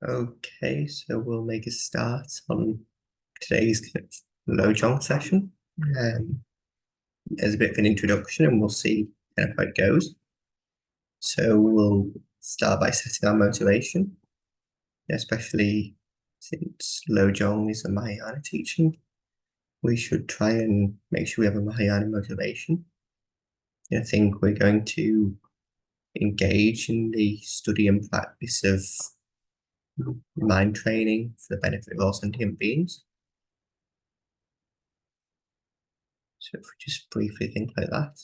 Okay, so we'll make a start on today's Lojong session. As a bit of an introduction, and we'll see kind of how it goes. So we'll start by setting our motivation, especially since Lojong is a Mahayana teaching. We should try and make sure we have a Mahayana motivation. I think we're going to engage in the study and practice of mind training for the benefit of all sentient beings. So if we just briefly think like that.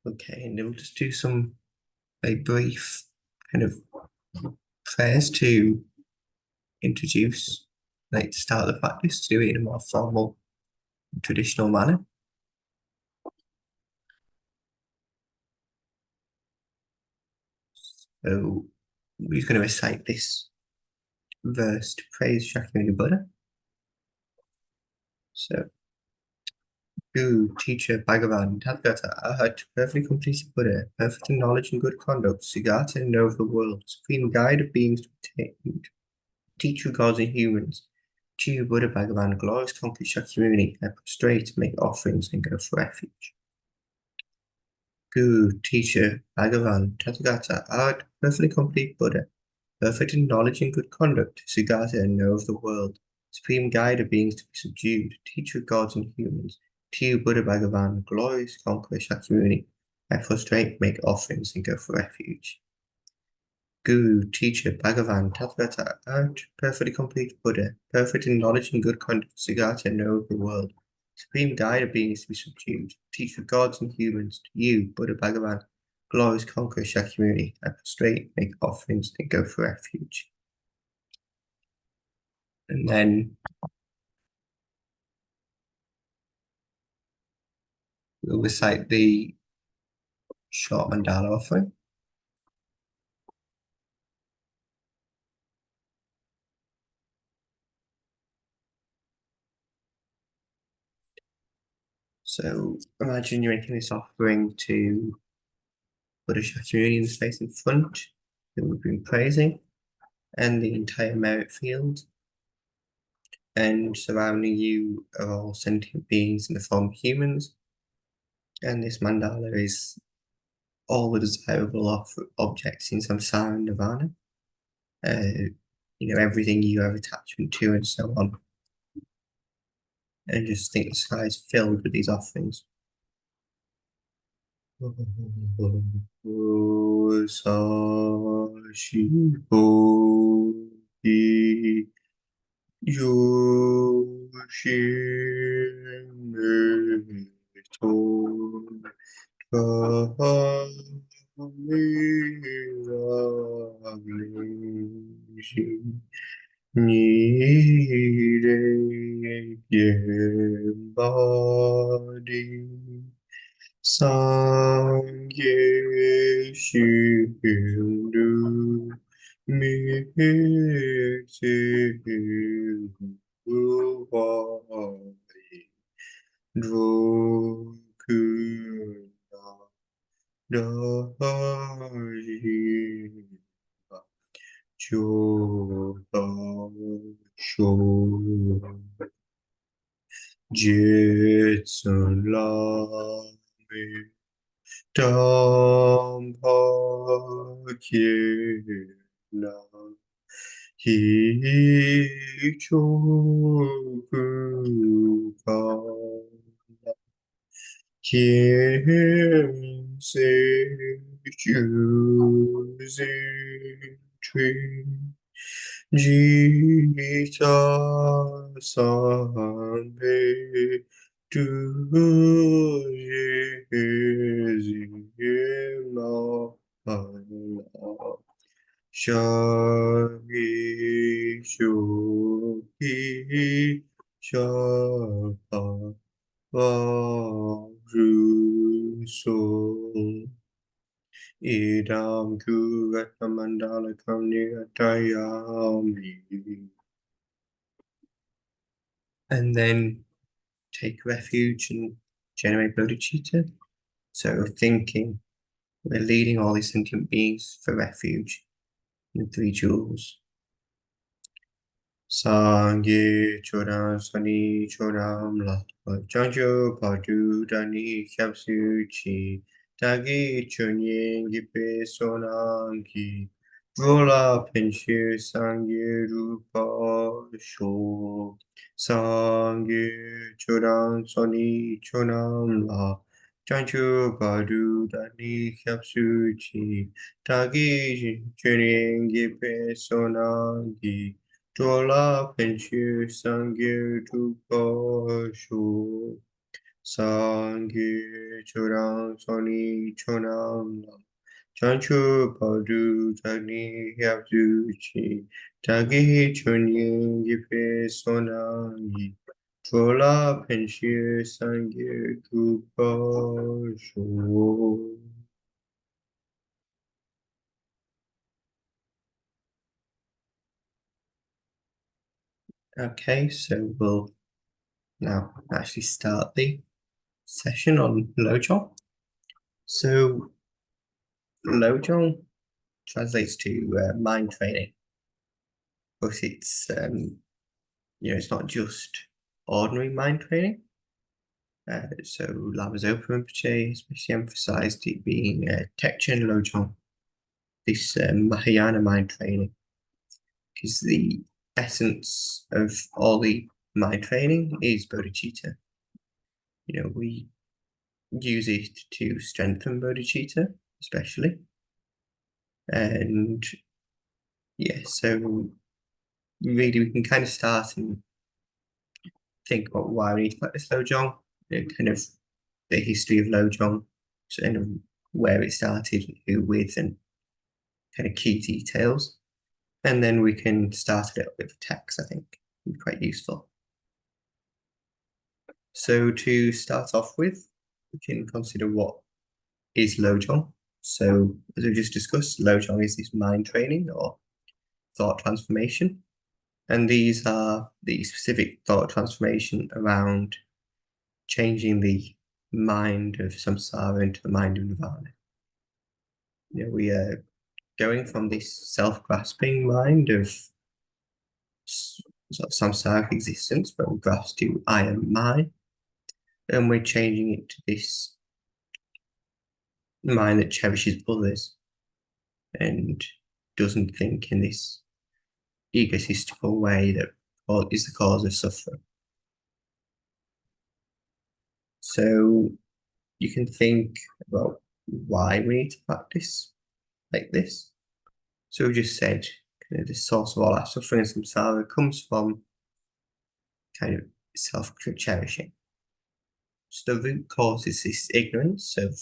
Okay, and then we'll just do some very brief kind of prayers to introduce, like to start the practice, to do it in a more formal, traditional manner. So we're just going to recite this verse to praise Shakyamuni Buddha. So, Guru, teacher, Bhagavan, Tathagata, Arhat, perfectly completed Buddha, perfect in knowledge and good conduct, Siddhartha and know of the world, supreme guide of beings to attain, teacher of gods and humans, Jiva Buddha Bhagavan, glorious conquer Shakyamuni, I prostrate, make offerings, and go for refuge. Guru, teacher, Bhagavan, Tathagata, art, perfectly complete Buddha, perfect in knowledge and good conduct, Siddhartha and know of the world, supreme guide of beings to be subdued, teacher of gods and humans, to you, Buddha Bhagavan, glorious conqueror Shakyamuni, I prostrate, make offerings, and go for refuge. Guru, teacher, Bhagavan, Tathagata, art, perfectly complete Buddha, perfect in knowledge and good conduct, Siddhartha and know of the world, supreme guide of beings to be subdued, teacher of gods and humans, to you, Buddha Bhagavan, glorious conqueror Shakyamuni, I prostrate, make offerings, and go for refuge. And then we'll recite the short mandala offering. So imagine you're making this offering to Buddha Shakyamuni in the space in front that we've been praising, and the entire merit field, and surrounding you are all sentient beings in the form of humans. And this mandala is all the desirable objects in samsara and nirvana. Everything you have attachment to and so on. And just think the sky is filled with these offerings. Sangye Shindu Mite Uwai Drokuna Daji Choda Sho Jitsun Lame Dampa Kyela Hichoku Ka Kien Se Choosing Tree Jita Sambe Tujima Shagi Shuki Shapa Varuso Idam Kugatamandala Kamnigatayami. And then take refuge and generate bodhicitta. So thinking, we're leading all these sentient beings for refuge in the three jewels. Sangye Chodam Sani Chodam La Janjo Padu Dani Kyapsuchi Tagi Chunyin Gipe Sonangi Rola Penshu Sangye Rupa Sho Sangye Chodam Sani Chodam La Janjo Padu Dani Kyapsuchi Tagi Chunyin Gipe Sonangi Jola Penchu Sangye Tupa Shu Sangye Chorang Soni Chonam Chanchu Padu Tagni Yapduchi Tagi Chunyin Yipe Sonangi Jola Penchu Sangye Tupa Shu. Okay, so we'll now actually start the session on Lojong. So Lojong translates to mind training, but it's it's not just ordinary mind training. So Lama Zopa Rinpoche especially emphasized it being Tekchen Lojong, this Mahayana mind training, because the essence of all the mind training is bodhicitta. We use it to strengthen bodhicitta, especially. And yeah, so really we can kind of start and think about why we need to practice Lojong, kind of the history of Lojong, kind of where it started, who with, and kind of key details. And then we can start a little bit with text, I think, would be quite useful. So to start off with, we can consider what is Lojong. So as we just discussed, Lojong is this mind training or thought transformation. And these are the specific thought transformation around changing the mind of samsara into the mind of nirvana. We are going from this self-grasping mind of sort of samsaric existence, where we grasp to I am mine, and we're changing it to this mind that cherishes others and doesn't think in this egotistical way that is the cause of suffering. So you can think about why we need to practice like this. So we just said kind of the source of all our suffering and samsara comes from kind of self-cherishing. So the root cause is this ignorance of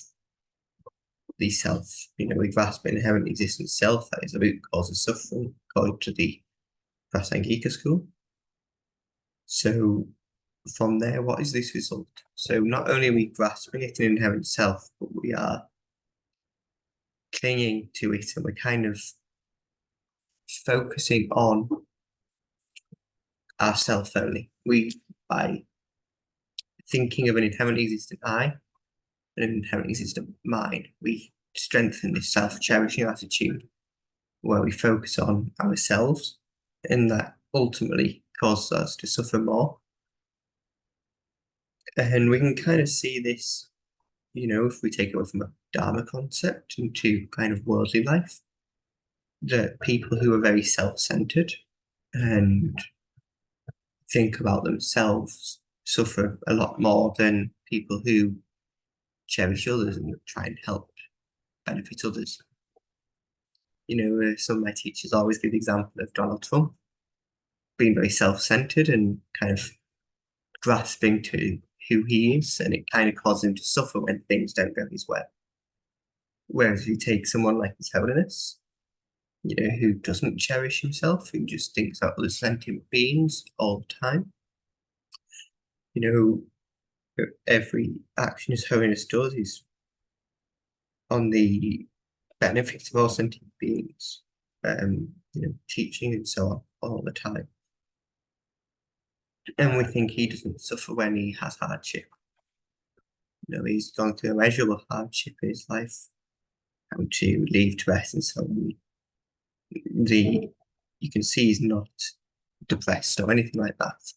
the self. We grasp inherent existence self, that is the root cause of suffering, according to the Prasangika school. So from there, what is this result? So not only are we grasping it in inherent self, but we are clinging to it, and we're kind of focusing on ourself only. By thinking of an inherently existent I, and an inherently existent mind, we strengthen this self-cherishing attitude where we focus on ourselves, and that ultimately causes us to suffer more. And we can kind of see this, if we take it away from a Dharma concept into kind of worldly life, that people who are very self-centered and think about themselves suffer a lot more than people who cherish others and try and help benefit others. Some of my teachers always give the example of Donald Trump being very self-centered and kind of grasping to who he is, and it kind of causes him to suffer when things don't go his way. Whereas if you take someone like His Holiness, who doesn't cherish himself, who just thinks about other sentient beings all the time, every action His Holiness does is on the benefits of all sentient beings, teaching and so on all the time. And we think he doesn't suffer when he has hardship. He's gone through immeasurable hardship in his life, having to leave Tibet and so on. You can see he's not depressed or anything like that.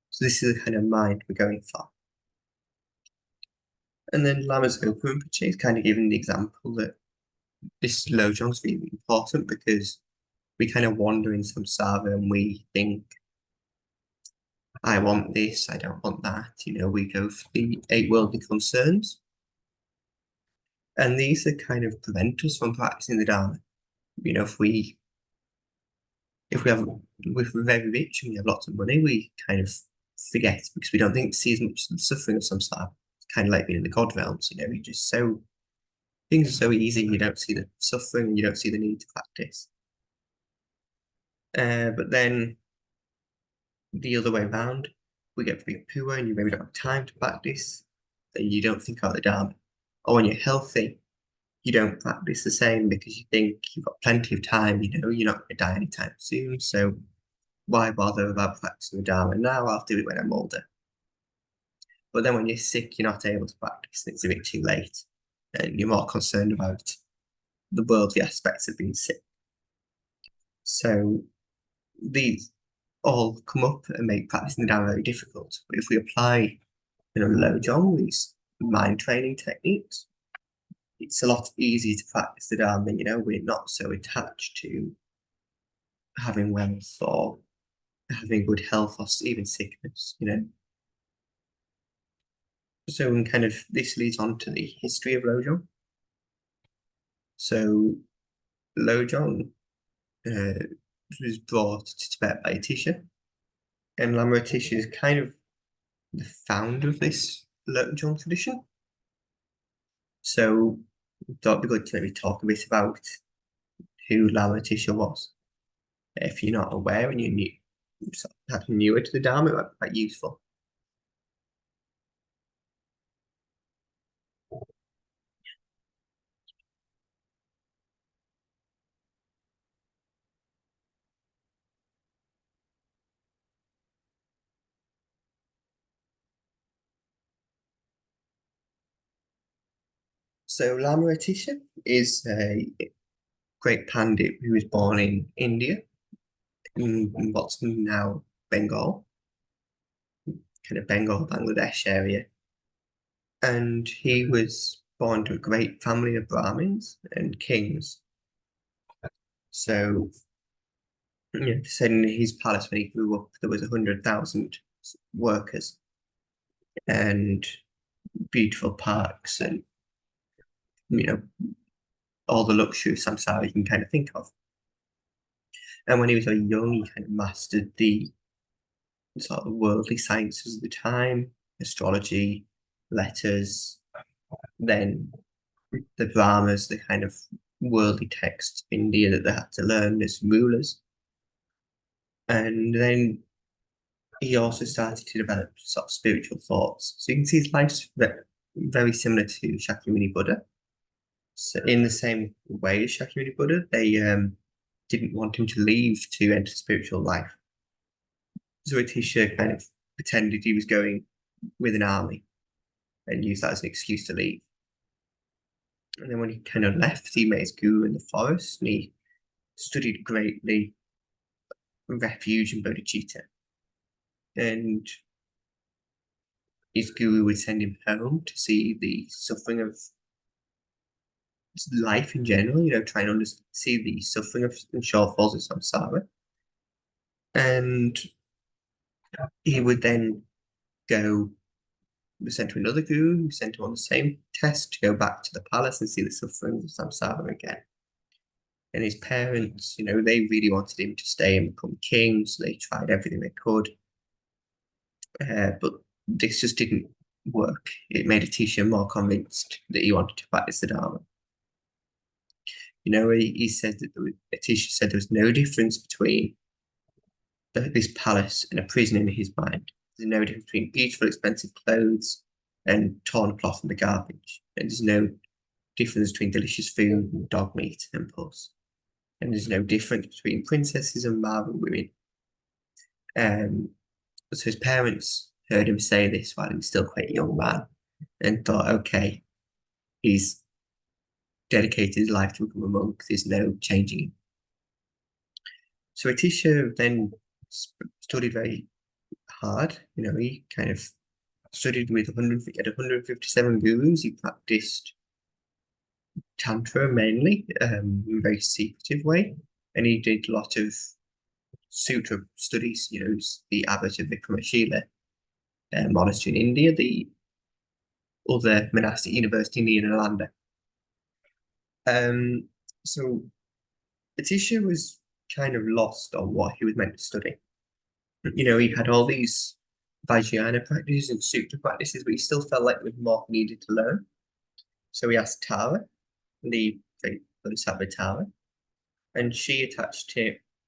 So this is the kind of mind we're going for. And then Lama Zopa Rinpoche is kind of giving the example that this Lojong is really important because we kind of wander in samsara and we think, I want this, I don't want that. We go for the 8 worldly concerns. And these are kind of prevent us from practicing the Dharma. If we're very rich and we have lots of money, we kind of forget because we don't see as much of the suffering of samsara. It's kind of like being in the God realms, you just things are so easy, you don't see the suffering, you don't see the need to practice. But then the other way around, we get very poor and you maybe don't have time to practice, then you don't think about the Dharma. Or when you're healthy, you don't practice the same because you think you've got plenty of time, you're not going to die anytime soon, so why bother about practicing the Dharma now? I'll do it when I'm older. But then when you're sick, you're not able to practice, and it's a bit too late, and you're more concerned about the worldly aspects of being sick. So these all come up and make practicing the Dharma very difficult. But if we apply, Lojong, these mind training techniques, it's a lot easier to practice the Dharma. We're not so attached to having wealth or having good health or even sickness, So this leads on to the history of Lojong. So Lojong was brought to Tibet by Atisha, and Lama Atisha is kind of the founder of this Lojong tradition. So I thought it'd be good to maybe talk a bit about who Lama Atisha was. If you're not aware and you're newer to the Dharma, it might be quite useful. So Lama Atisha is a great Pandit who was born in India, in what's now Bengal, kind of Bengal, Bangladesh area. And he was born to a great family of Brahmins and kings. So, they said in his palace when he grew up, there was 100,000 workers and beautiful parks and, all the luxury of samsara you can kind of think of. And when he was very young, he kind of mastered the sort of worldly sciences of the time, astrology, letters, then the Brahmas, the kind of worldly texts of India that they had to learn as rulers. And then he also started to develop sort of spiritual thoughts. So you can see his life's very similar to Shakyamuni Buddha. So in the same way as Shakyamuni Buddha, they didn't want him to leave to enter spiritual life. So Atisha kind of pretended he was going with an army and used that as an excuse to leave. And then when he kind of left, he met his guru in the forest and he studied greatly refuge in bodhicitta. And his guru would send him home to see the suffering of life in general, try and see the suffering of and shortfalls of samsara. And he would then go sent to another guru who sent him on the same test to go back to the palace and see the suffering of samsara again. And his parents, they really wanted him to stay and become king, so they tried everything they could. But this just didn't work. It made Atisha more convinced that he wanted to practice the Dharma. He said that Atisha said there was no difference between this palace and a prison in his mind. There's no difference between beautiful, expensive clothes and torn cloth in the garbage. And there's no difference between delicious food and dog meat and pus. And there's no difference between princesses and marble women. So his parents heard him say this while he was still quite a young man and thought, okay, he's dedicated his life to become a monk. There's no changing him. So Atisha then studied very hard. He kind of studied with 157 gurus. He practiced Tantra mainly, in a very secretive way. And he did a lot of sutra studies. The abbot of Vikramasila monastery in India, the other monastic university in Nalanda. So Atisha was kind of lost on what he was meant to study. He had all these Vajrayana practices and sutra practices, but he still felt like there was more he needed to learn. So he asked Tara, the Bodhisattva Tara, and she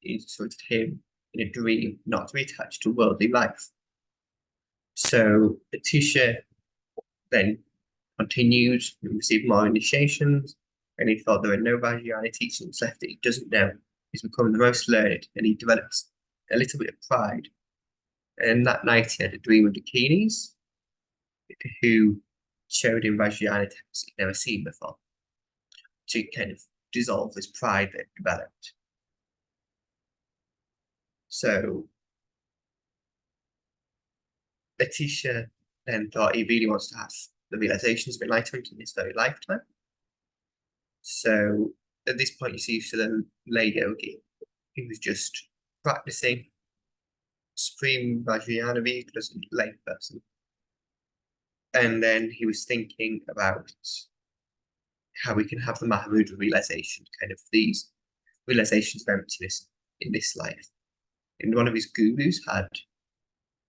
instructed him in a dream not to be attached to worldly life. So Atisha then continued and received more initiations, and he thought there were no Vajrayana teachings left that he doesn't know. He's become the most learned, and he developed a little bit of pride. And that night he had a dream of Dakinis, who showed him Vajrayana texts he'd never seen before, to kind of dissolve this pride that developed. So Atisha then thought he really wants to have the realizations of enlightenment in his very lifetime. So at this point, you see the lay yogi. He was just practicing supreme Vajrayana vehicle as a lay person. And then he was thinking about how we can have the Mahamudra realization, kind of these realizations of emptiness in this life. And one of his gurus had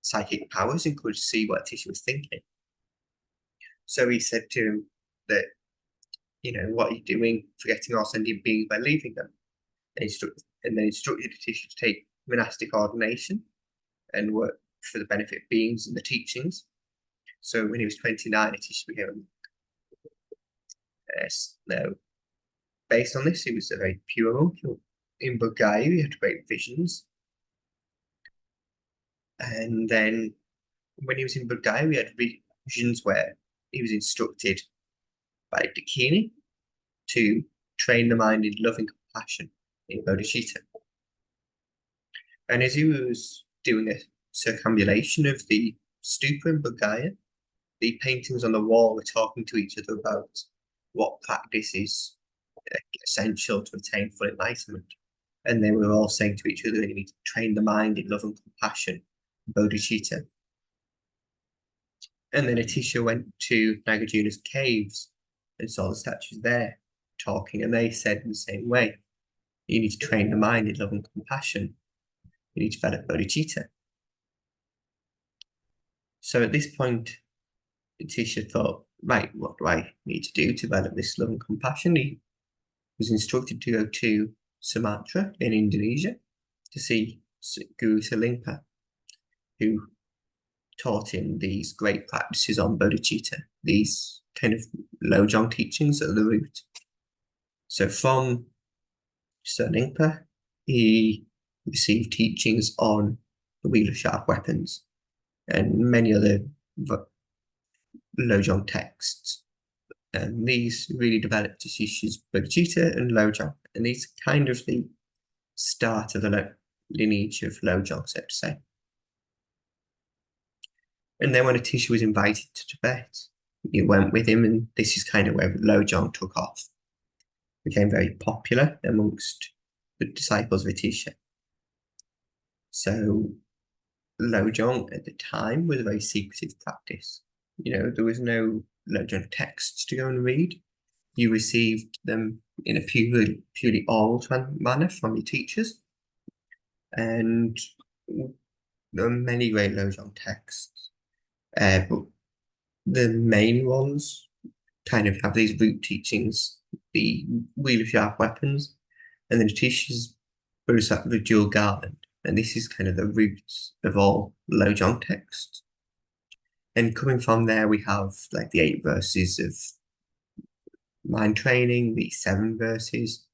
psychic powers and could see what Atisha was thinking. So he said to him that, what are you doing, forgetting all sentient beings by leaving them? And then instructed Atisha to take monastic ordination and work for the benefit of beings and the teachings. So when he was 29, Atisha became a monk. Now, based on this, he was a very pure monk. In Bulgaria, he had great visions. And then when he was in Bulgaria, he had visions where he was instructed by Dakini to train the mind in loving compassion in Bodhisattva. And as he was doing a circumambulation of the stupa in Bulgaria, the paintings on the wall were talking to each other about what practice is essential to attain full enlightenment. And they were all saying to each other, you need to train the mind in love and compassion, bodhicitta. And then Atisha went to Nagarjuna's caves and saw the statues there talking, and they said in the same way, you need to train the mind in love and compassion. You need to develop bodhicitta. So at this point, Atisha thought, right, what do I need to do to develop this love and compassion? He was instructed to go to Sumatra in Indonesia to see Guru Salingpa, who taught him these great practices on bodhicitta, these kind of Lojong teachings at the root. So from Salingpa, he received teachings on the wheel of sharp weapons and many other Lojong texts. And these really developed Atisha's bodhicitta and Lojong. And these are kind of the start of the lineage of Lojong, so to say. And then when Atisha was invited to Tibet, he went with him, and this is kind of where Lojong took off. It became very popular amongst the disciples of Atisha. So Lojong at the time was a very secretive practice. There was no Lojong texts to go and read. you received them in a purely oral manner from your teachers. And there are many great Lojong texts, but the main ones kind of have these root teachings, the Wheel of Sharp Weapons, and then Atisha's Bodhisattva dual Garland. And this is kind of the roots of all Lojong texts. And coming from there, we have like the 8 verses of mind training, the 7 verses,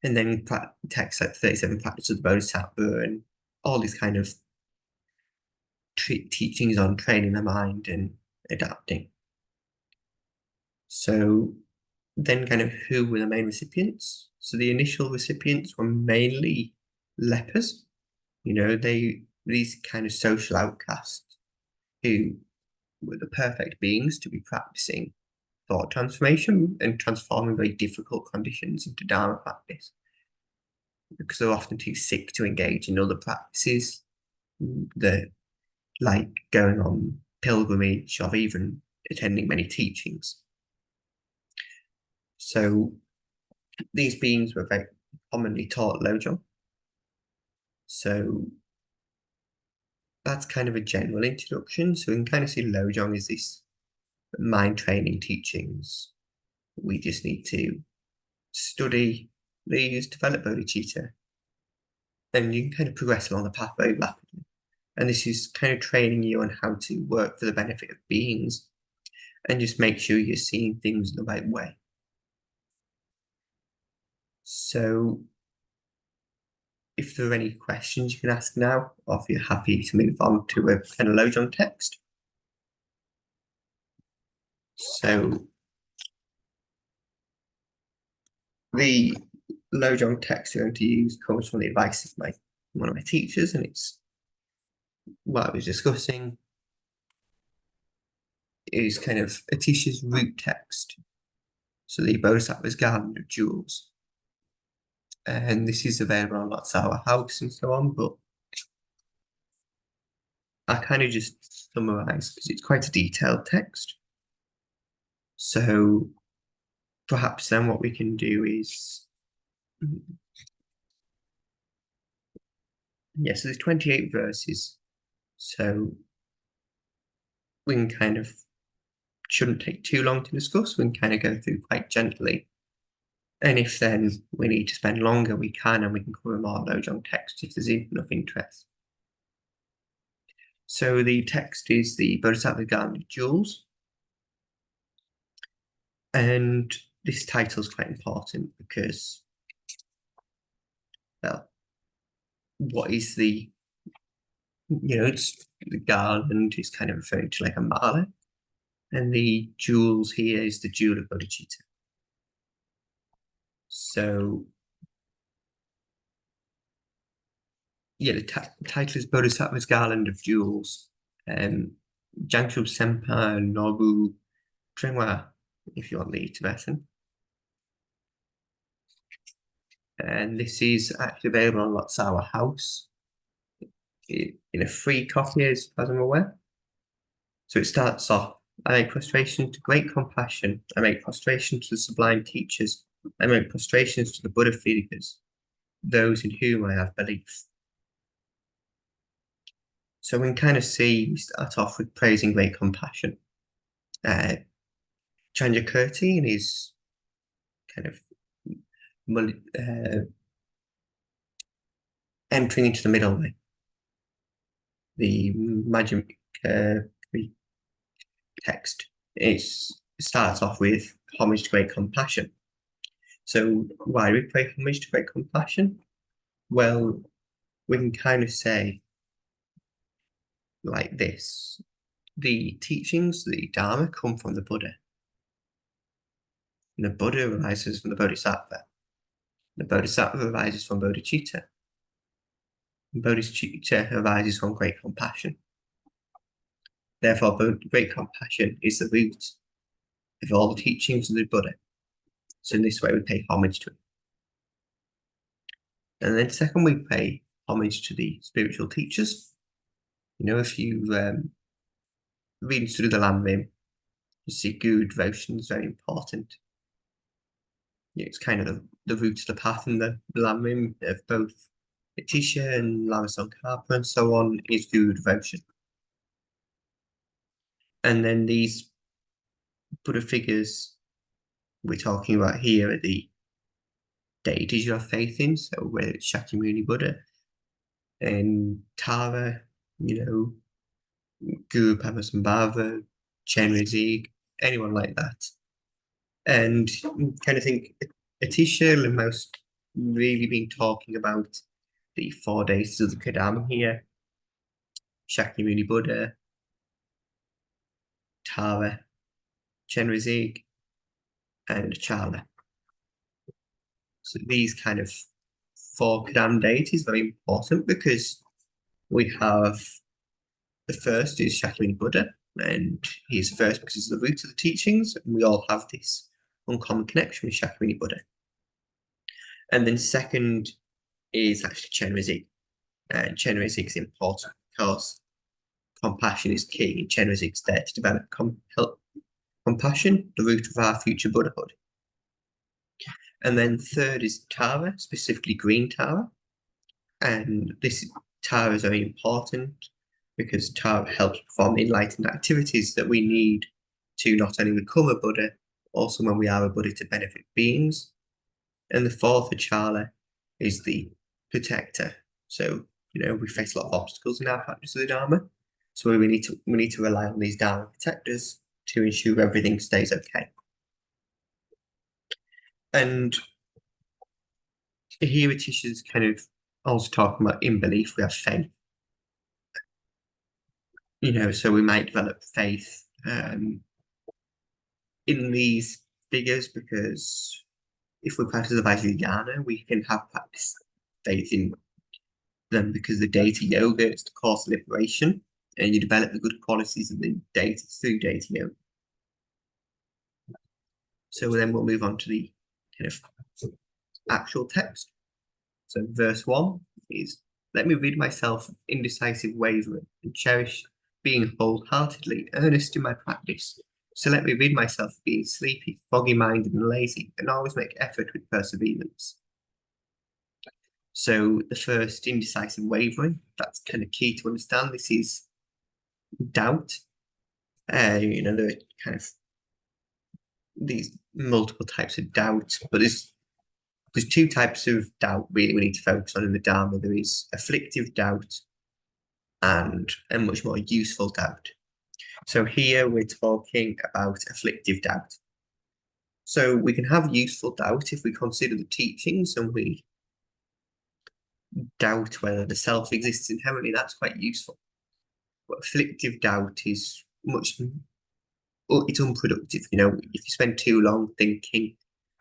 and then texts like 37 practices of the Bodhisattva, and all these kind of teachings on training the mind and adapting. So then kind of who were the main recipients? So the initial recipients were mainly lepers. These kind of social outcasts who were the perfect beings to be practicing thought transformation and transforming very difficult conditions into Dharma practice, because they're often too sick to engage in other practices, like going on pilgrimage or even attending many teachings. So these beings were very commonly taught Lojong. So that's kind of a general introduction. So we can kind of see Lojong as this mind training teachings. We just need to study these, develop bodhicitta, then you can kind of progress along the path very rapidly. And this is kind of training you on how to work for the benefit of beings and just make sure you're seeing things in the right way. So if there are any questions you can ask now, or if you're happy to move on to a kind of Lojong text. So the Lojong text I'm going to use comes from the advice of one of my teachers, and it's what I was discussing is kind of Atisha's root text. So the Bodhisattva's Garland of Jewels. And this is available on lots of our house and so on, but I kind of just summarize because it's quite a detailed text. So perhaps then what we can do is, so there's 28 verses. So we can kind of, shouldn't take too long to discuss. We can kind of go through quite gently. And if then we need to spend longer, we can, and we can cover more Lojong text if there's enough interest. So the text is the Bodhisattva Garland of Jewels. And this title is quite important because, well, what is it's the garland is kind of referring to like a mala, and the jewels here is the jewel of bodhicitta. So, the title is Bodhisattva's Garland of Jewels. Jangshub Senpa Nobu Trengwa, if you want the Tibetan. And this is actually available on Lotsawa House in a free copy, as I'm aware. So it starts off, I make prostration to great compassion. I make prostration to the sublime teachers. I make prostrations to the Buddha figures, those in whom I have belief. So we can kind of see, we start off with praising great compassion. Chanjakirti in his kind of entering into the middle way. The Majjhima text starts off with homage to great compassion. So why do we pay homage to great compassion? Well, we can kind of say like this: the teachings, the Dharma, come from the Buddha. And the Buddha arises from the Bodhisattva. The Bodhisattva arises from bodhicitta. And bodhicitta arises from great compassion. Therefore, great compassion is the root of all the teachings of the Buddha. So in this way, we pay homage to it. And then second, we pay homage to the spiritual teachers. If you read and study the Lam Rim, you see good devotion is very important. it's kind of the route to the path and the lamrim of both Atisha and Lojong Session and so on is Guru devotion. And then these Buddha figures we're talking about here are the deities you have faith in, so whether it's Shakyamuni Buddha and Tara, Guru Padmasambhava, Chenrezig, anyone like that. And kind of think Atisha and most really been talking about the 4 days of the Kadam here, Shakyamuni Buddha, Tara, Chenrezig, and Chala. So these kind of 4 Kadam deities are very important because we have the first is Shakyamuni Buddha, and he's first because he's the root of the teachings, and we all have this uncommon connection with Shakyamuni Buddha. And then second is actually Chenrezig, and Chenrezig is important because compassion is key, and Chenrezig is there to develop compassion, the root of our future Buddhahood. And then third is Tara, specifically green Tara, and this Tara is very important because Tara helps perform the enlightened activities that we need to not only become a Buddha, also when we are a Buddha to benefit beings. And the fourth, Achala, is the protector. So, we face a lot of obstacles in our practice of the Dharma. So we need to rely on these Dharma protectors to ensure everything stays okay. And here Atisha's kind of also talking about in belief, we have faith. So we might develop faith in these figures because if we practice the Vajrayana, we can have practice faith in them because the deity yoga is the course of liberation, and you develop the good qualities of the deity through deity yoga. So then we'll move on to the kind of actual text. So verse 1 is, "Let me rid myself of indecisive wavering and cherish being wholeheartedly earnest in my practice. So let me rid myself of being sleepy, foggy-minded, and lazy, and always make effort with perseverance." So the first, indecisive wavering, that's kind of key to understand. This is doubt. There are kind of these multiple types of doubt, but there's 2 types of doubt really we need to focus on in the Dharma. There is afflictive doubt and a much more useful doubt. So here we're talking about afflictive doubt. So we can have useful doubt if we consider the teachings and we doubt whether the self exists inherently. That's quite useful. But afflictive doubt is it's unproductive. If you spend too long thinking,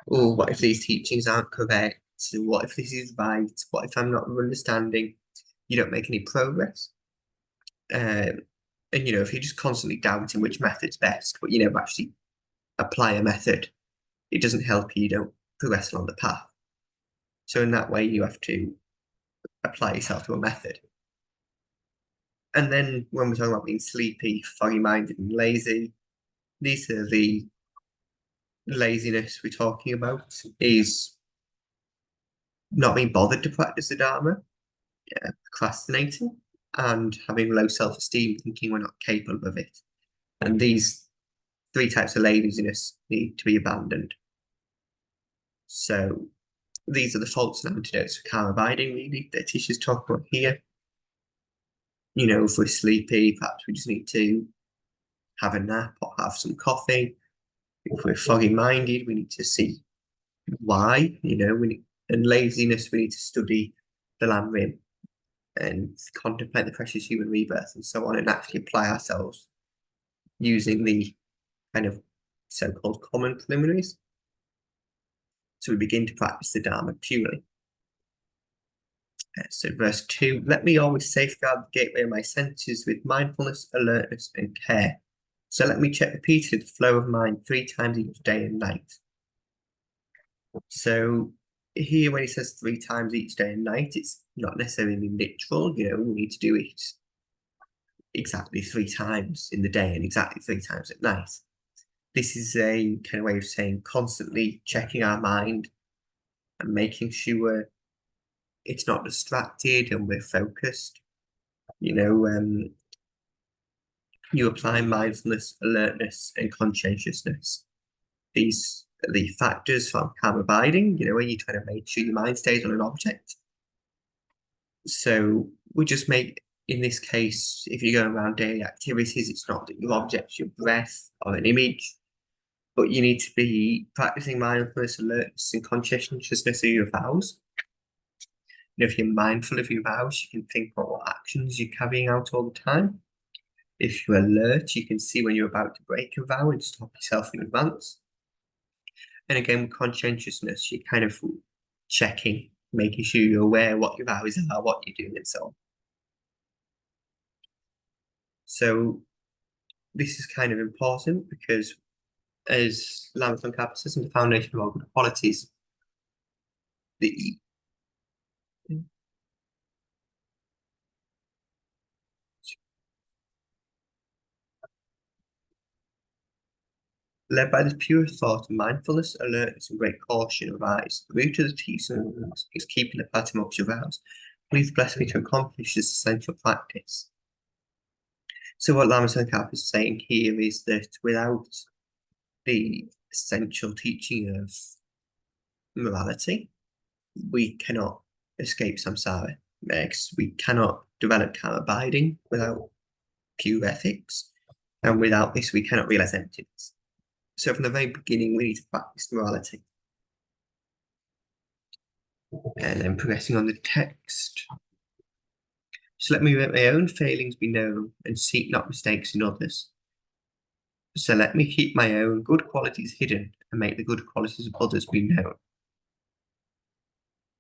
oh, what if these teachings aren't correct? What if this is right? What if I'm not understanding? You don't make any progress. And if you're just constantly doubting which method's best, but you never actually apply a method, it doesn't help you. You don't progress along the path. So in that way, you have to apply yourself to a method. And then when we're talking about being sleepy, foggy-minded, and lazy, these are the laziness we're talking about, is not being bothered to practice the Dharma, procrastinating, and having low self-esteem, thinking we're not capable of it. And these 3 types of laziness need to be abandoned. So these are the faults and antidotes for calm abiding, really, that Atisha's talking about here. If we're sleepy, perhaps we just need to have a nap or have some coffee. If we're foggy-minded, we need to see why, and laziness, we need to study the Lamrim and contemplate the precious human rebirth and so on, and actually apply ourselves using the kind of so-called common preliminaries. So we begin to practice the Dharma purely. So verse 2, "Let me always safeguard the gateway of my senses with mindfulness, alertness, and care. So let me check repeatedly the flow of mind 3 times each day and night." So here when he says 3 times each day and night, it's not necessarily literal. We need to do it exactly 3 times in the day and exactly 3 times at night. This is a kind of way of saying constantly checking our mind and making sure it's not distracted and we're focused. You apply mindfulness, alertness, and conscientiousness. These are the factors for calm abiding, when you're trying to make sure your mind stays on an object. So we just make, in this case, if you're going around daily activities, it's not that your object's your breath or an image, but you need to be practicing mindfulness, alertness, and conscientiousness of your vows. If you're mindful of your vows, you can think about what actions you're carrying out all the time. If you're alert, you can see when you're about to break a vow and stop yourself in advance. And again, with conscientiousness, you're kind of checking, making sure you're aware what your vows are, what you're doing, and so on. So this is kind of important because, as Lama Tsongkhapa says, the foundation of all good qualities, led by this pure thought, mindfulness, alertness, and great caution arise. The root of the teachings is keeping the Patimoksha vows. Please bless me to accomplish this essential practice. So what Lama Tsongkhapa is saying here is that without the essential teaching of morality, we cannot escape samsara. We cannot develop calm abiding without pure ethics, and without this, we cannot realize emptiness. So from the very beginning, we need to practice morality. And then progressing on the text. So let me let my own failings be known and seek not mistakes in others. So let me keep my own good qualities hidden and make the good qualities of others be known.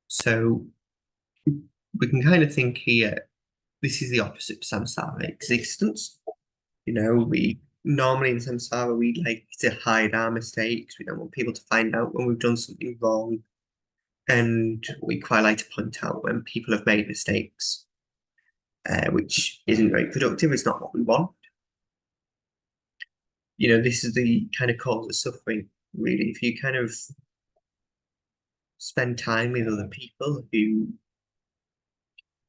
So we can kind of think here, this is the opposite of samsara existence. We normally in samsara, we like to hide our mistakes. We don't want people to find out when we've done something wrong. And we quite like to point out when people have made mistakes, which isn't very productive. It's not what we want. This is the kind of cause of suffering, really. If you kind of spend time with other people who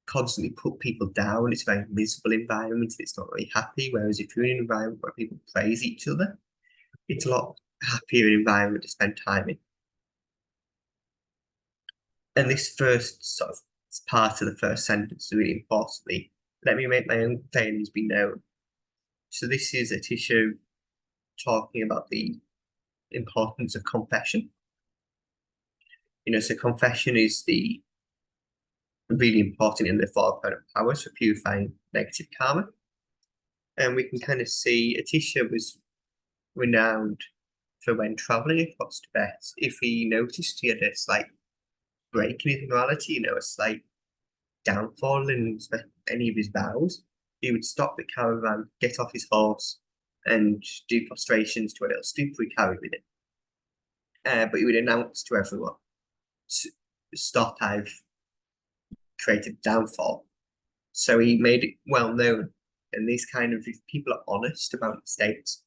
constantly put people down, it's a very miserable environment. It's not very happy. Whereas if you're in an environment where people praise each other, it's a lot happier environment to spend time in. And this first sort of part of the first sentence is really importantly, let me make my own failings be known. So this is Atisha talking about the importance of confession. So confession is the really important in the four opponent powers for purifying negative karma. And we can kind of see Atisha was renowned for when traveling across Tibet, if he noticed he had a slight break in his morality, a slight downfall in any of his vows, he would stop the caravan, get off his horse, and do prostrations to a little stupa he carried with him. But he would announce to everyone, stop, I've created downfall. So he made it well known. And these kind of, if people are honest about mistakes,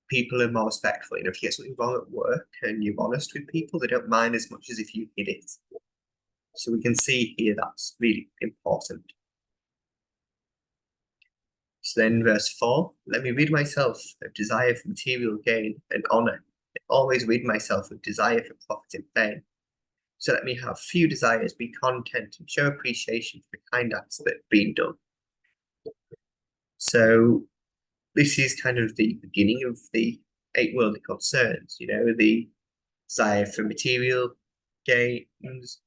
people are more respectful. If you get something wrong at work and you're honest with people, they don't mind as much as if you hid it. So we can see here that's really important. So then verse 4, let me rid myself of desire for material gain and honor, and always rid myself of desire for profit and fame. So let me have few desires, be content, and show appreciation for the kind acts that have been done. So this is kind of the beginning of the 8 worldly concerns, the desire for material gains,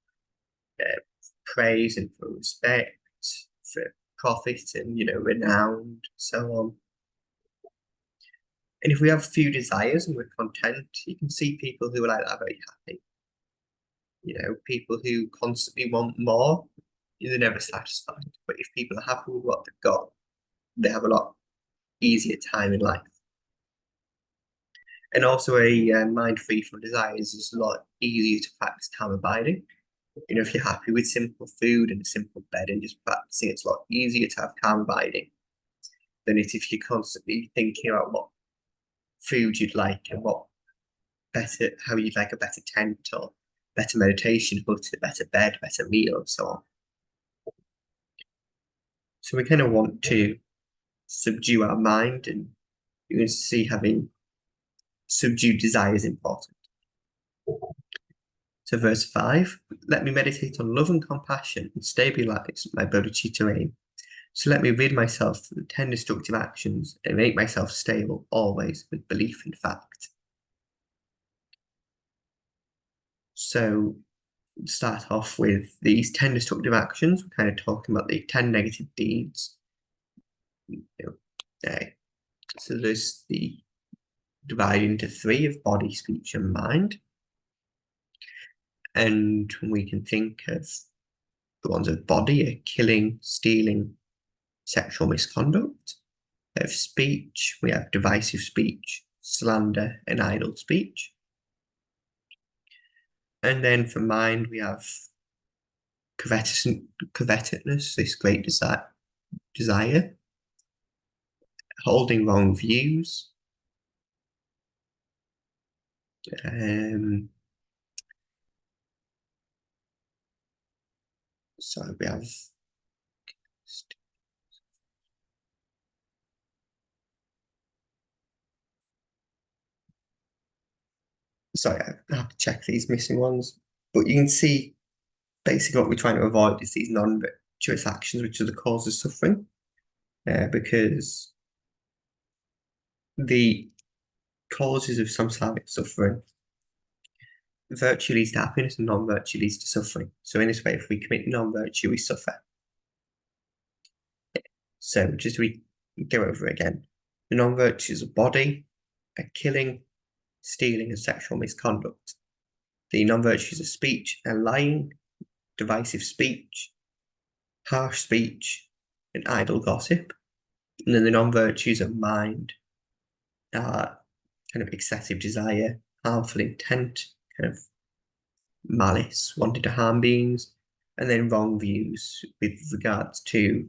praise and for respect, for profit and, renown, so on. And if we have few desires and we're content, you can see people who are like that very happy. People who constantly want more, they're never satisfied. But if people are happy with what they've got, they have a lot easier time in life. And also a mind free from desires is a lot easier to practice calm abiding. If you're happy with simple food and a simple bed and just practicing, it's a lot easier to have calm abiding than if you're constantly thinking about what food you'd like and how you'd like a better tent or better meditation hut, a better bed, better meal, and so on. So we kind of want to subdue our mind, and you can see having subdued desire is important. So verse 5, let me meditate on love and compassion and stabilize my bodhicitta aim. So let me rid myself of 10 destructive actions and make myself stable always with belief in fact. So start off with these 10 destructive actions. We're kind of talking about the 10 negative deeds. So there's the divide into 3 of body, speech, and mind. And we can think of the ones of body are killing, stealing, sexual misconduct. Of speech, we have divisive speech, slander, and idle speech. And then for mind, we have covetousness, this great desire, holding wrong views, so we have sorry, I have to check these missing ones, but you can see basically what we're trying to avoid is these non-virtuous actions, which are the cause of suffering, because the causes of samsaric suffering, virtue leads to happiness and non-virtue leads to suffering. So in this way, if we commit non-virtue, we suffer. So just we go over it again. The non-virtues of body are killing, stealing, and sexual misconduct. The non-virtues of speech are lying, divisive speech, harsh speech, and idle gossip. And then the non-virtues of mind are kind of excessive desire, harmful intent, kind of malice, wanting to harm beings, and then wrong views with regards to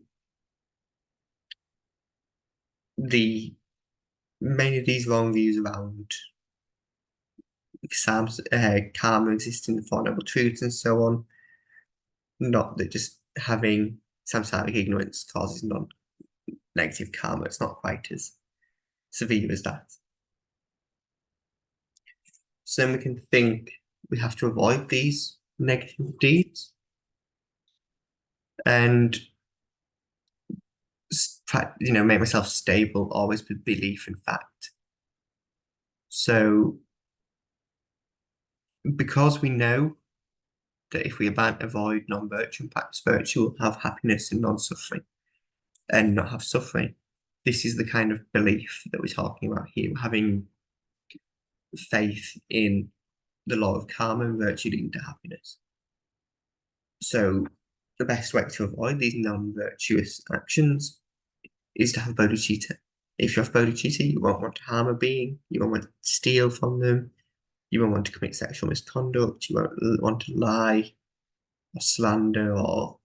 many of these wrong views around karma existing, the Four Noble Truths, and so on. Not that just having samsaric ignorance causes non-negative karma. It's not quite as severe as that. So then we can think we have to avoid these negative deeds and make myself stable, always with belief in fact. So because we know that if we avoid non-virtue and practice virtue, we'll have happiness and non-suffering and not have suffering. This is the kind of belief that we're talking about here. We're having faith in the law of karma and virtue leading to happiness. So the best way to avoid these non-virtuous actions is to have bodhicitta. If you have bodhicitta, you won't want to harm a being, you won't want to steal from them, you won't want to commit sexual misconduct, you won't want to lie or slander or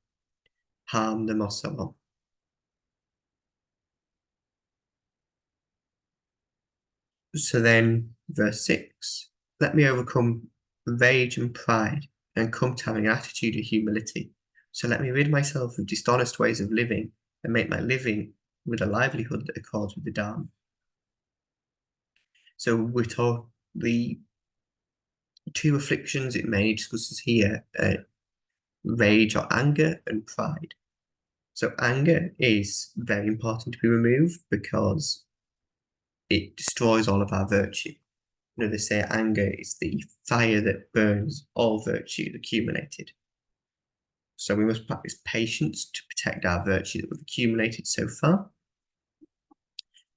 harm them or so on. So then, verse 6, let me overcome rage and pride and come to having an attitude of humility. So let me rid myself of dishonest ways of living and make my living with a livelihood that accords with the Dharma. So we're taught the 2 afflictions it mainly discusses here, rage or anger and pride. So anger is very important to be removed because it destroys all of our virtue. They say anger is the fire that burns all virtue accumulated. So we must practice patience to protect our virtue that we've accumulated so far.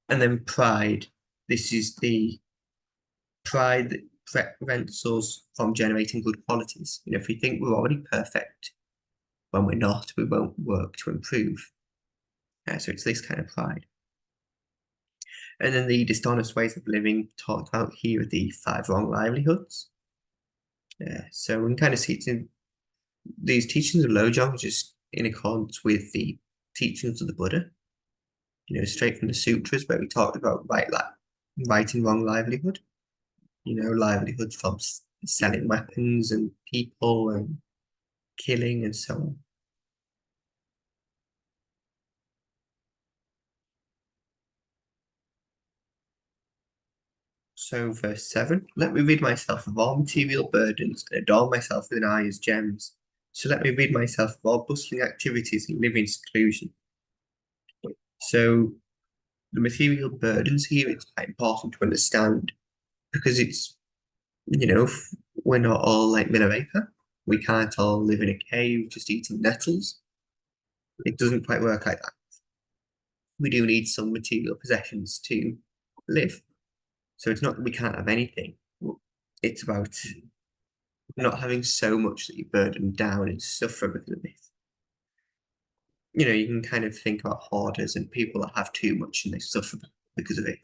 And then pride. This is the pride that prevents us from generating good qualities. If we think we're already perfect, when we're not, we won't work to improve. So it's this kind of pride. And then the dishonest ways of living talked about here are the 5 wrong livelihoods. So we can kind of see these teachings of Lojong just in accordance with the teachings of the Buddha. Straight from the sutras where we talked about right right and wrong livelihood. Livelihood from selling weapons and people and killing and so on. So verse 7, let me rid myself of all material burdens and adorn myself with an eye as gems. So let me rid myself of all bustling activities and live in seclusion. So the material burdens here, it's quite important to understand because it's, we're not all like Milarepa. We can't all live in a cave just eating nettles. It doesn't quite work like that. We do need some material possessions to live. So it's not that we can't have anything. It's about not having so much that you burden down and suffer because of it. You can kind of think about hoarders and people that have too much and they suffer because of it.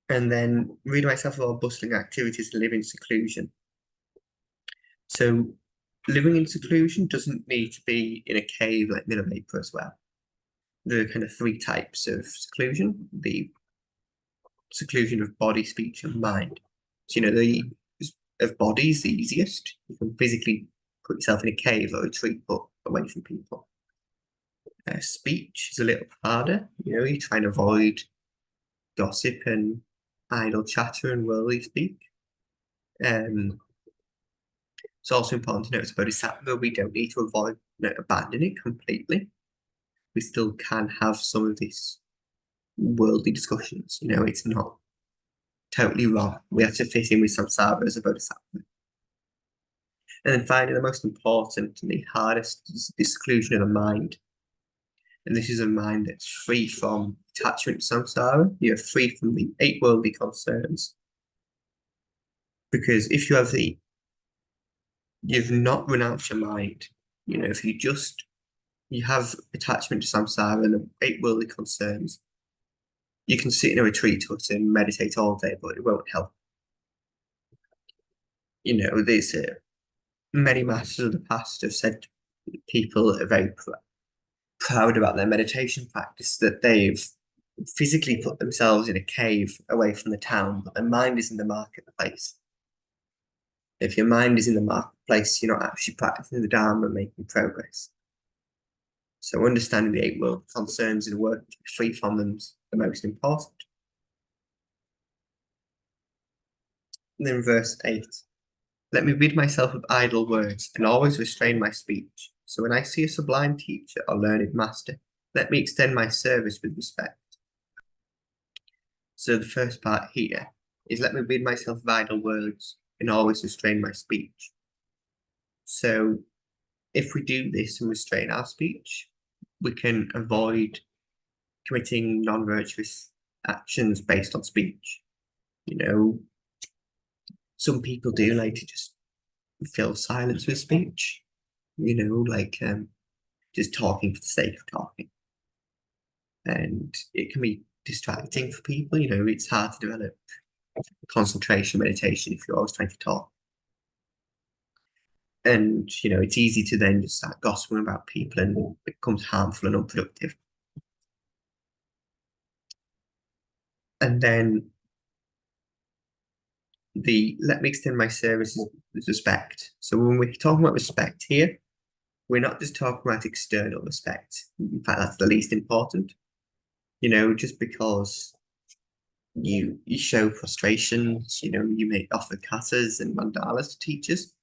And then rid myself of all bustling activities and live in seclusion. So living in seclusion doesn't need to be in a cave like Middlevapor as well. There are kind of three types of seclusion. The seclusion of body, speech, and mind. So, the of body is the easiest. You can physically put yourself in a cave or a tree, but away from people. Speech is a little harder. You try and avoid gossip and idle chatter and worldly speak. It's also important to note as Bodhisattva, we don't need to avoid, abandon it completely. We still can have some of these worldly discussions. It's not totally wrong. We have to fit in with samsara as a bodhisattva. And then finally, the most important and the hardest is the exclusion of the mind. And this is a mind that's free from attachment to samsara. You're free from the 8 worldly concerns. Because if you've not renounced your mind, if you have attachment to samsara and the 8 worldly concerns, you can sit in a retreat hut and meditate all day, but it won't help. There's many masters of the past have said people are very proud about their meditation practice, that they've physically put themselves in a cave away from the town, but their mind is in the marketplace. If your mind is in the marketplace, you're not actually practicing the Dharma and making progress. So understanding the 8 world concerns and working to be free from them is the most important. And then verse 8. Let me rid myself of idle words and always restrain my speech. So when I see a sublime teacher or learned master, let me extend my service with respect. So the first part here is let me rid myself of idle words and always restrain my speech. So if we do this and restrain our speech, we can avoid committing non-virtuous actions based on speech. Some people do like to just fill silence with speech, like just talking for the sake of talking. And it can be distracting for people. It's hard to develop concentration meditation if you're always trying to talk. And, it's easy to then just start gossiping about people and it becomes harmful and unproductive. And then let me extend my service with respect. So when we're talking about respect here, we're not just talking about external respect. In fact, that's the least important. Just because you show frustrations, you may offer katas and mandalas to teachers.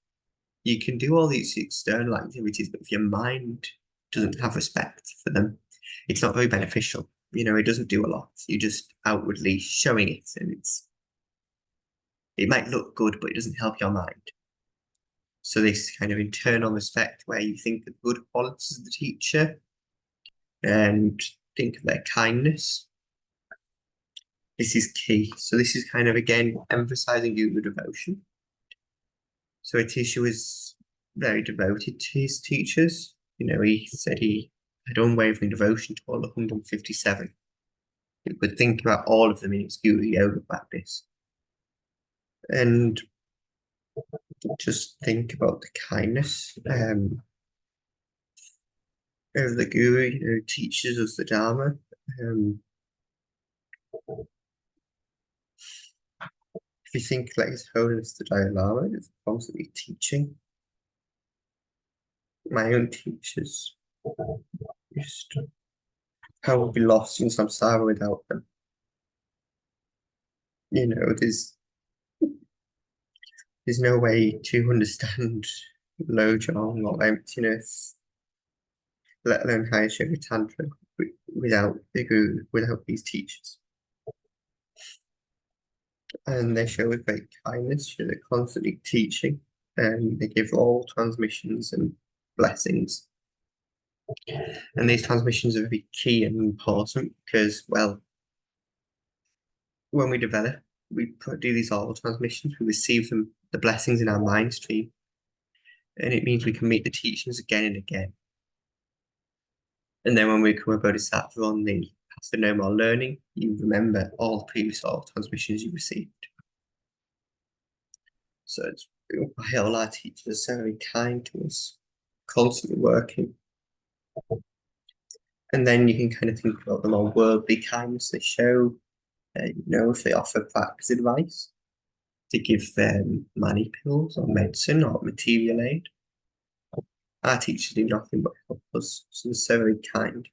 You can do all these external activities, but if your mind doesn't have respect for them, it's not very beneficial. It doesn't do a lot. You're just outwardly showing it, and it might look good, but it doesn't help your mind. So this kind of internal respect where you think of good qualities of the teacher and think of their kindness. This is key. So this is kind of, again, emphasizing guru devotion. So Atisha was very devoted to his teachers. He said he had unwavering devotion to all 157. He would think about all of them in his guru yoga practice. And just think about the kindness of the guru, teaches us the Dharma. If you think like His Holiness the Dalai Lama is constantly teaching, my own teachers used to, I would be lost in samsara without them. You know, there's no way to understand Lojong or emptiness, let alone higher yoga tantra, without the guru, without these teachers. And they show with great kindness. They're constantly teaching, and they give all transmissions and blessings. And these transmissions are very key and important because, well, when we develop, do these oral transmissions, we receive them, the blessings in our mind stream, and it means we can meet the teachings again and again. And then when we become a bodhisattva on the path of no more learning, you remember all the previous oral transmissions you received. So it's why all our teachers are so very kind to us, constantly working. And then you can kind of think about the more worldly kindness they show. If they offer practice advice, to give them money pills or medicine or material aid. Our teachers do nothing but help us, so they're so very kind.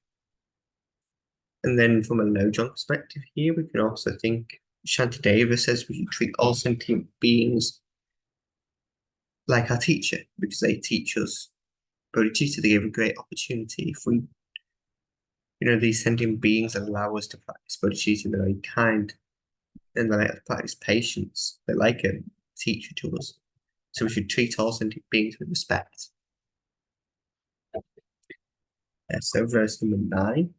And then from a Lojong perspective here, we can also think, Shantideva says we should treat all sentient beings like our teacher, because they teach us Bodhicitta. They give a great opportunity. If we, these sentient beings allow us to practice Bodhicitta, they're very kind, and they like to practice patience. They're like a teacher to us. So we should treat all sentient beings with respect. So verse number 9.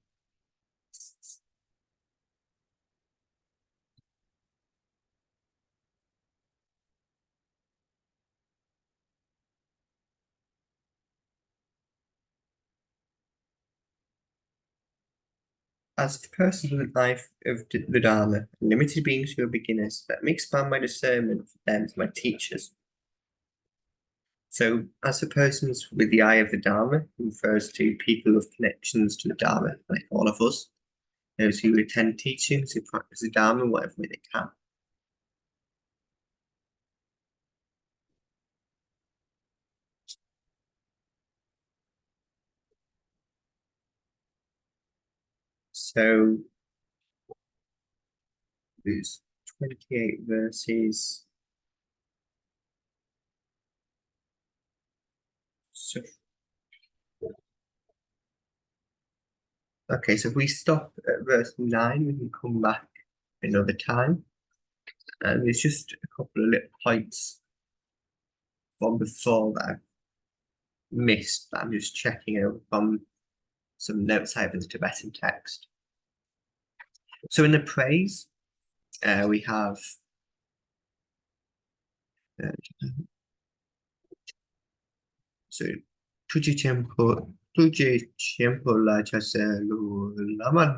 As the person with an eye of the Dharma, limited beings who are beginners, let me expand my discernment for them as my teachers. So, as the persons with the eye of the Dharma refers to people with connections to the Dharma, like all of us, those who attend teachings, who practice the Dharma, whatever way they can. So, there's 28 verses. So, okay, so if we stop at verse 9, we can come back another time. And there's just a couple of little points from before that I've missed, that I'm just checking out from some notes I have in the Tibetan text. So in the praise, we have so Tuji Tempo la chaselu lama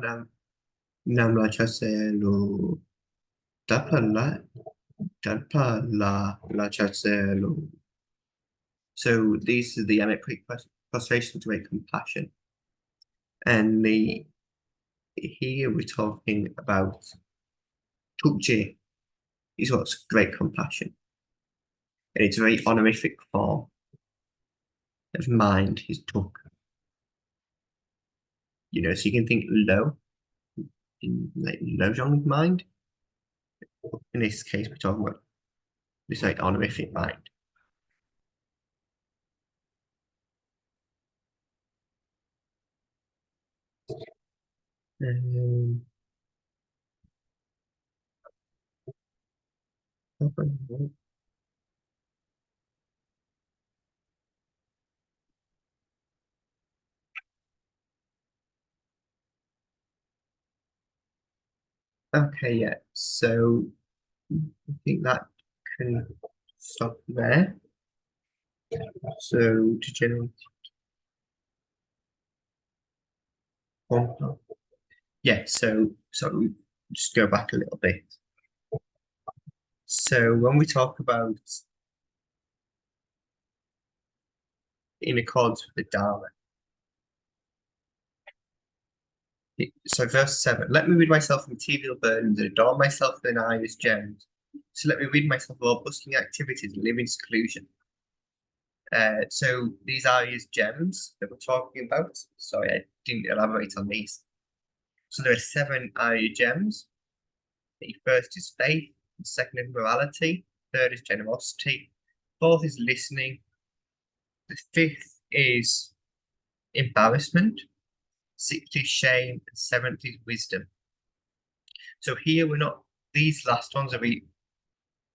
nam la chaselu dapa la chaselu. So these are the amic prostration to make compassion. And here we're talking about Tukje is what's great compassion. And it's a very honorific form of mind, his tuk. So you can think low, in like Lojong's mind. In this case, we're talking about this like honorific mind. Okay, yeah. So I think that can stop there. So to generate yeah, so just go back a little bit. So when we talk about in accordance with the Dharma, So verse 7, let me rid myself of material burdens and adorn myself with an iris gems. So let me rid myself of all bustling activities and live in seclusion. So these are his gems that we're talking about. Sorry, I didn't elaborate on these. So there are 7 Arya gems. The first is faith, the second is morality, third is generosity, fourth is listening, the fifth is embarrassment, sixth is shame, and seventh is wisdom. So here these last ones are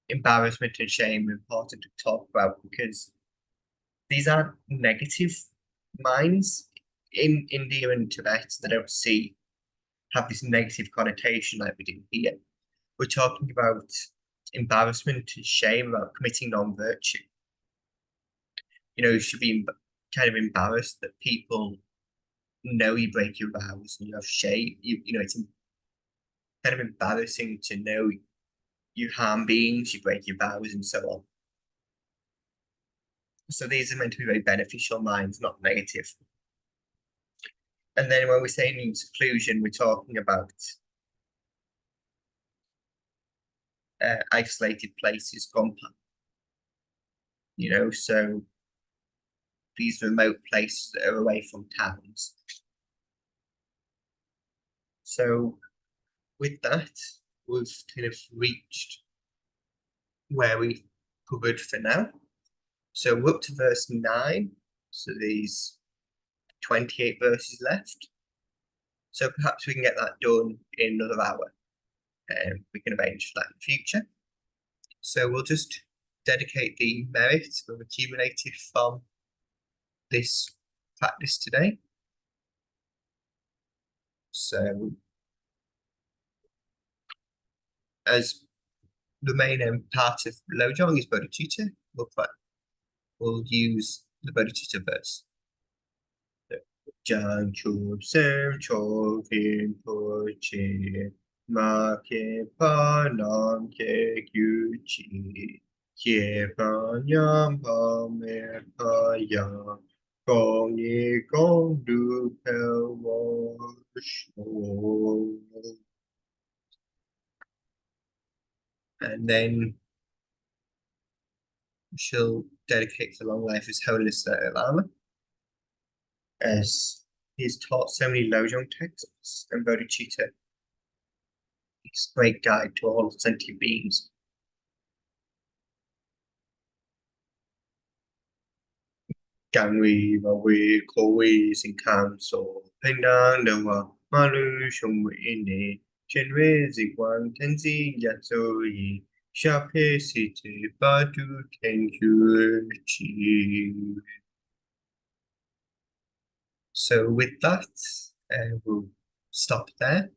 embarrassment and shame are important to talk about because these aren't negative minds. In India and Tibet, they don't have this negative connotation like we do here. We're talking about embarrassment and shame about committing non-virtue. You should be kind of embarrassed that people know you break your vows and you have shame. It's kind of embarrassing to know you harm beings, you break your vows, and so on. So these are meant to be very beneficial minds, not negative. And then when we're saying in seclusion, we're talking about isolated places, Gompa. So these remote places that are away from towns. So with that, we've kind of reached where we've covered for now. So we're up to verse 9. So these 28 verses left. So perhaps we can get that done in another hour. We can arrange for that in the future. So we'll just dedicate the merits we've accumulated from this practice today. So as the main part of Lojong is Bodhisattva, we'll use the Bodhisattva verse. Jang Chub Sem Cho Vin Po Che Ma Ke Pa Nam Ke Kyu Chi Ke Pa Nyam Pa Me Pa Ya Gong Yi Gong Du Pel Wo Sho. And then she'll dedicate the long life of His Holiness the Dalai Lama, as he's taught so many Lojong texts, and Bodhicitta is a great guide to all sentient beings. Gang we ko we sin kam so pendang de wa malu shong we ne chen we zi guan ten zi ya zo yi sha pe si te ba du ten yu chi. So with that, we'll stop there.